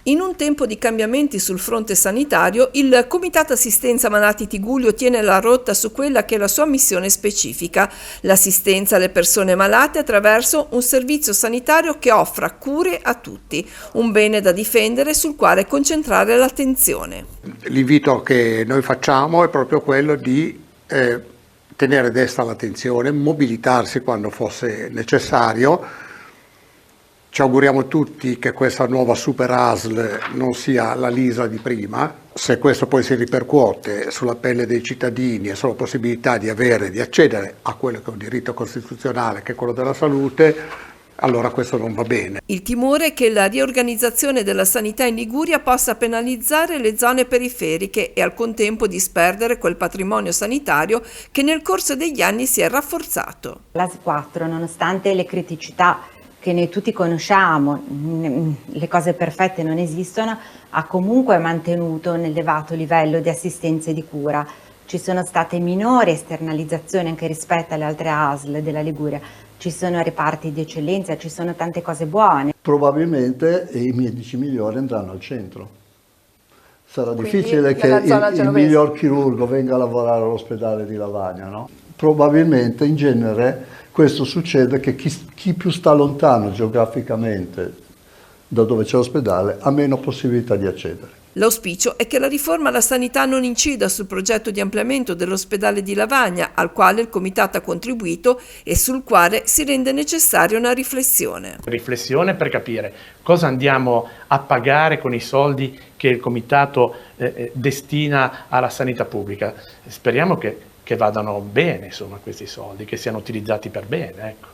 In un tempo di cambiamenti sul fronte sanitario, il Comitato Assistenza Malati Tigullio tiene la rotta su quella che è la sua missione specifica, l'assistenza alle persone malate attraverso un servizio sanitario che offra cure a tutti, un bene da difendere sul quale concentrare l'attenzione. L'invito che noi facciamo è proprio quello di tenere desta l'attenzione, mobilitarsi quando fosse necessario. Ci auguriamo tutti che questa nuova super ASL non sia la LISA di prima. Se questo poi si ripercuote sulla pelle dei cittadini e sulla possibilità di accedere a quello che è un diritto costituzionale, che è quello della salute, allora questo non va bene. Il timore è che la riorganizzazione della sanità in Liguria possa penalizzare le zone periferiche e al contempo disperdere quel patrimonio sanitario che nel corso degli anni si è rafforzato. L'ASL 4, nonostante le criticità che noi tutti conosciamo, le cose perfette non esistono, ha comunque mantenuto un elevato livello di assistenza e di cura. Ci sono state minori esternalizzazioni anche rispetto alle altre ASL della Liguria, ci sono reparti di eccellenza, ci sono tante cose buone. Probabilmente i medici migliori andranno al centro. Sarà difficile che il miglior chirurgo venga a lavorare all'ospedale di Lavagna, no? Probabilmente in genere questo succede che chi più sta lontano geograficamente da dove c'è l'ospedale ha meno possibilità di accedere. L'auspicio è che la riforma alla sanità non incida sul progetto di ampliamento dell'ospedale di Lavagna, al quale il Comitato ha contribuito e sul quale si rende necessaria una riflessione. Riflessione per capire cosa andiamo a pagare con i soldi che il Comitato destina alla sanità pubblica. Speriamo che vadano bene, insomma, questi soldi, che siano utilizzati per bene, ecco.